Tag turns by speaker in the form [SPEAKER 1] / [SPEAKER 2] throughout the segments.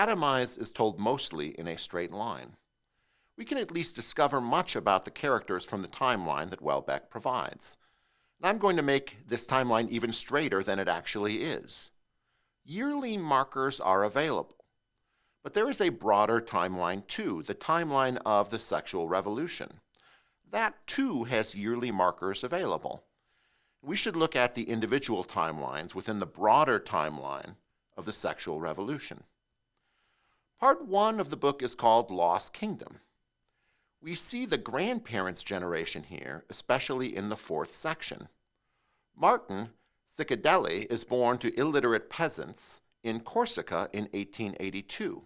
[SPEAKER 1] Atomised is told mostly in a straight line. We can at least discover much about the characters from the timeline that Houellebecq provides. And I'm going to make this timeline even straighter than it actually is. Yearly markers are available. But there is a broader timeline too, the timeline of the sexual revolution. That too has yearly markers available. We should look at the individual timelines within the broader timeline of the sexual revolution. Part 1 of the book is called Lost Kingdom. We see the grandparents' generation here, especially in the 4th section. Martin Cicadelli is born to illiterate peasants in Corsica in 1882.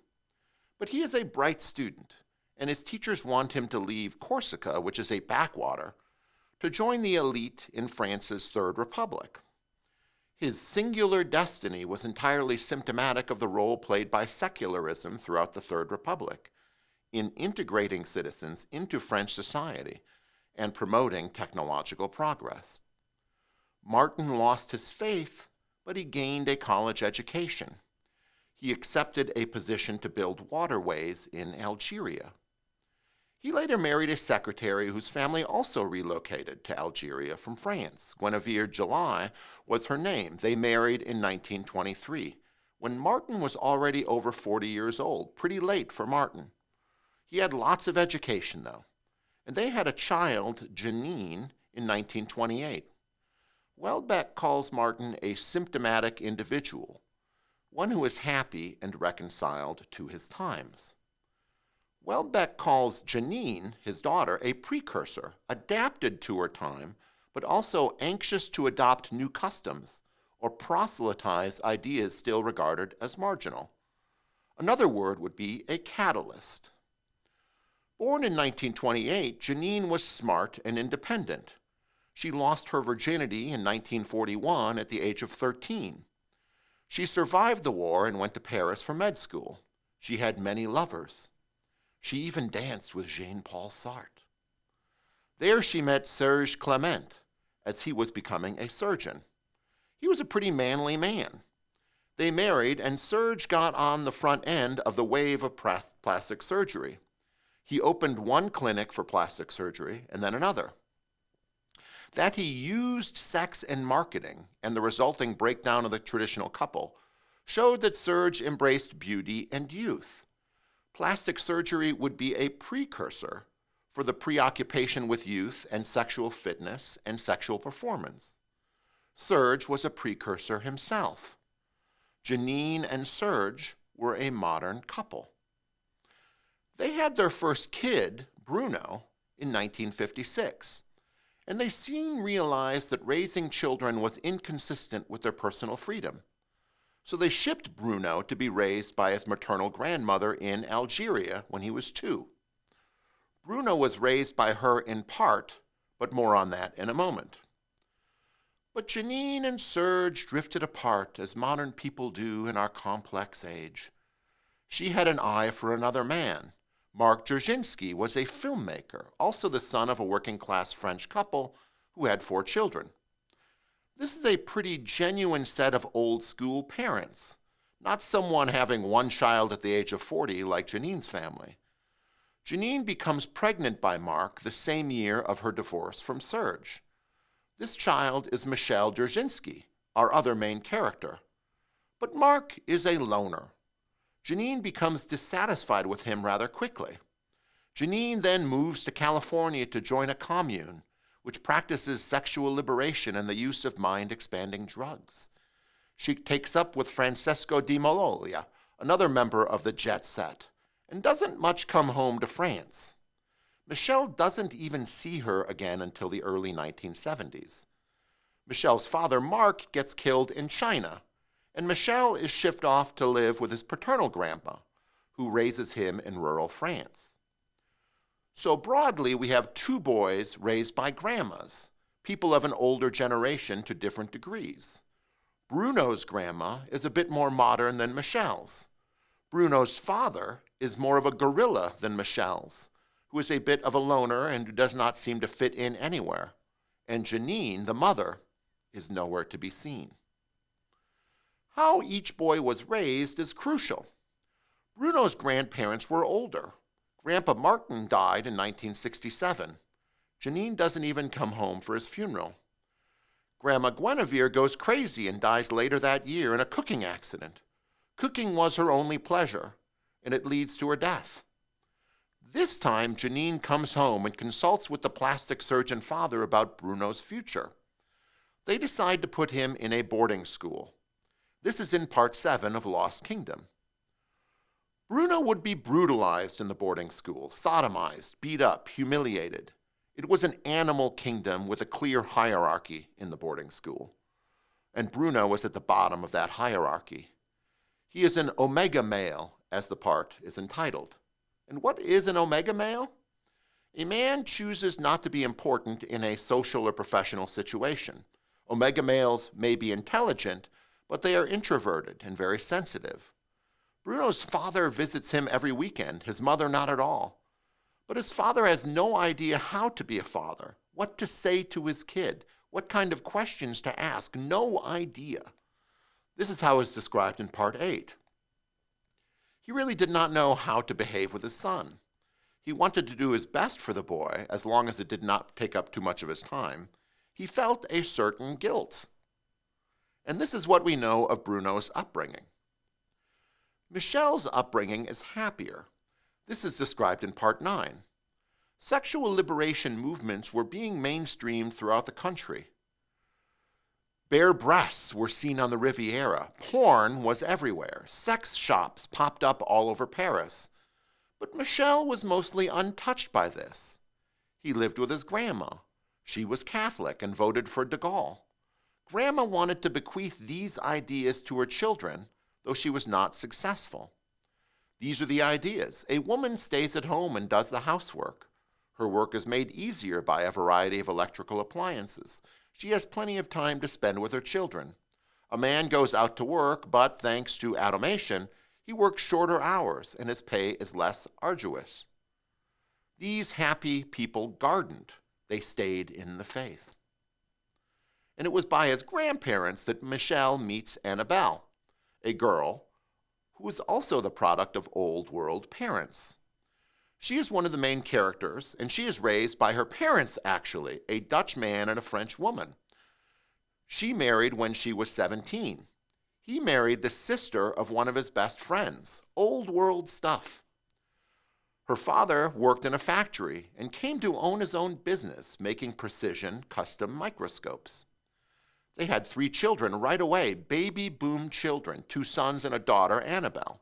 [SPEAKER 1] But he is a bright student, and his teachers want him to leave Corsica, which is a backwater, to join the elite in France's Third Republic. His singular destiny was entirely symptomatic of the role played by secularism throughout the Third Republic in integrating citizens into French society and promoting technological progress. Martin lost his faith, but he gained a college education. He accepted a position to build waterways in Algeria. He later married a secretary whose family also relocated to Algeria from France. Guinevere July was her name. They married in 1923, when Martin was already over 40 years old, pretty late for Martin. He had lots of education, though, and they had a child, Janine, in 1928. Houellebecq calls Martin a symptomatic individual, one who is happy and reconciled to his times. Houellebecq calls Janine, his daughter, a precursor, adapted to her time, but also anxious to adopt new customs or proselytize ideas still regarded as marginal. Another word would be a catalyst. Born in 1928, Janine was smart and independent. She lost her virginity in 1941 at the age of 13. She survived the war and went to Paris for med school. She had many lovers. She even danced with Jean-Paul Sartre. There she met Serge Clement as he was becoming a surgeon. He was a pretty manly man. They married, and Serge got on the front end of the wave of plastic surgery. He opened one clinic for plastic surgery and then another. That he used sex and marketing and the resulting breakdown of the traditional couple showed that Serge embraced beauty and youth. Plastic surgery would be a precursor for the preoccupation with youth and sexual fitness and sexual performance. Serge was a precursor himself. Janine and Serge were a modern couple. They had their first kid, Bruno, in 1956, and they soon realized that raising children was inconsistent with their personal freedom. So they shipped Bruno to be raised by his maternal grandmother in Algeria when he was 2. Bruno was raised by her in part, but more on that in a moment. But Janine and Serge drifted apart as modern people do in our complex age. She had an eye for another man. Mark Dzerzhinsky was a filmmaker, also the son of a working-class French couple who had 4 children. This is a pretty genuine set of old-school parents, not someone having one child at the age of 40 like Janine's family. Janine becomes pregnant by Mark the same year of her divorce from Serge. This child is Michel Dzerzhinsky, our other main character. But Mark is a loner. Janine becomes dissatisfied with him rather quickly. Janine then moves to California to join a commune, which practices sexual liberation and the use of mind-expanding drugs. She takes up with Francesco di Malolia, another member of the jet set, and doesn't much come home to France. Michel doesn't even see her again until the early 1970s. Michel's father, Mark, gets killed in China, and Michel is shipped off to live with his paternal grandpa, who raises him in rural France. So broadly, we have 2 boys raised by grandmas, people of an older generation to different degrees. Bruno's grandma is a bit more modern than Michel's. Bruno's father is more of a gorilla than Michel's, who is a bit of a loner and who does not seem to fit in anywhere. And Janine, the mother, is nowhere to be seen. How each boy was raised is crucial. Bruno's grandparents were older. Grandpa Martin died in 1967. Janine doesn't even come home for his funeral. Grandma Guinevere goes crazy and dies later that year in a cooking accident. Cooking was her only pleasure, and it leads to her death. This time, Janine comes home and consults with the plastic surgeon father about Bruno's future. They decide to put him in a boarding school. This is in part 7 of Lost Kingdom. Bruno would be brutalized in the boarding school, sodomized, beat up, humiliated. It was an animal kingdom with a clear hierarchy in the boarding school. And Bruno was at the bottom of that hierarchy. He is an omega male, as the part is entitled. And what is an omega male? A man chooses not to be important in a social or professional situation. Omega males may be intelligent, but they are introverted and very sensitive. Bruno's father visits him every weekend, his mother not at all. But his father has no idea how to be a father, what to say to his kid, what kind of questions to ask, no idea. This is how it's described in part 8. He really did not know how to behave with his son. He wanted to do his best for the boy, as long as it did not take up too much of his time. He felt a certain guilt. And this is what we know of Bruno's upbringing. Michelle's upbringing is happier. This is described in part 9. Sexual liberation movements were being mainstreamed throughout the country. Bare breasts were seen on the Riviera. Porn was everywhere. Sex shops popped up all over Paris. But Michel was mostly untouched by this. He lived with his grandma. She was Catholic and voted for de Gaulle. Grandma wanted to bequeath these ideas to her children, though she was not successful. These are the ideas. A woman stays at home and does the housework. Her work is made easier by a variety of electrical appliances. She has plenty of time to spend with her children. A man goes out to work, but thanks to automation, he works shorter hours and his pay is less arduous. These happy people gardened. They stayed in the faith. And it was by his grandparents that Michel meets Annabelle, a girl who is also the product of old world parents. She is one of the main characters, and she is raised by her parents, actually, a Dutch man and a French woman. She married when she was 17. He married the sister of one of his best friends. Old world stuff. Her father worked in a factory and came to own his own business, making precision custom microscopes. They had 3 children right away, baby boom children, 2 sons and a daughter, Annabelle.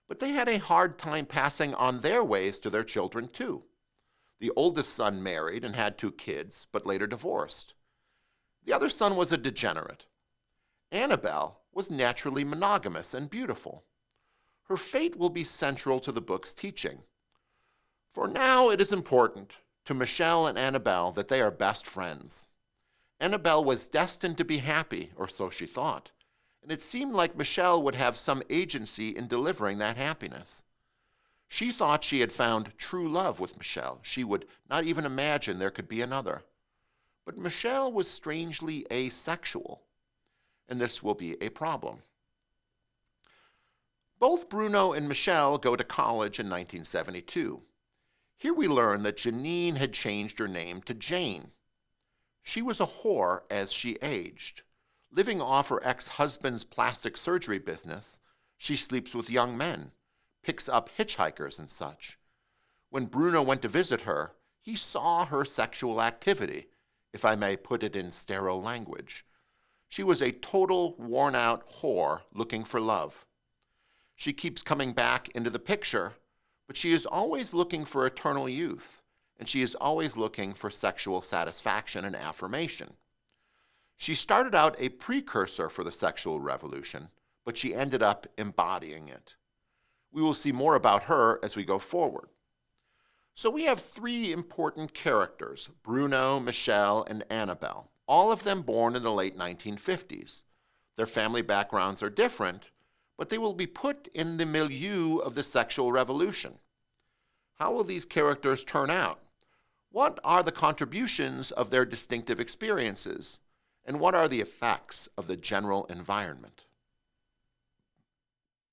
[SPEAKER 1] But they had a hard time passing on their ways to their children too. The oldest son married and had 2 kids, but later divorced. The other son was a degenerate. Annabelle was naturally monogamous and beautiful. Her fate will be central to the book's teaching. For now, it is important to Michel and Annabelle that they are best friends. Annabelle was destined to be happy, or so she thought, and it seemed like Michel would have some agency in delivering that happiness. She thought she had found true love with Michel. She would not even imagine there could be another. But Michel was strangely asexual, and this will be a problem. Both Bruno and Michel go to college in 1972. Here we learn that Janine had changed her name to Jane. She was a whore as she aged. Living off her ex-husband's plastic surgery business, she sleeps with young men, picks up hitchhikers and such. When Bruno went to visit her, he saw her sexual activity, if I may put it in sterile language. She was a total worn-out whore looking for love. She keeps coming back into the picture, but she is always looking for eternal youth, and she is always looking for sexual satisfaction and affirmation. She started out a precursor for the sexual revolution, but she ended up embodying it. We will see more about her as we go forward. So we have 3 important characters, Bruno, Michel, and Annabelle, all of them born in the late 1950s. Their family backgrounds are different, but they will be put in the milieu of the sexual revolution. How will these characters turn out? What are the contributions of their distinctive experiences? And what are the effects of the general environment?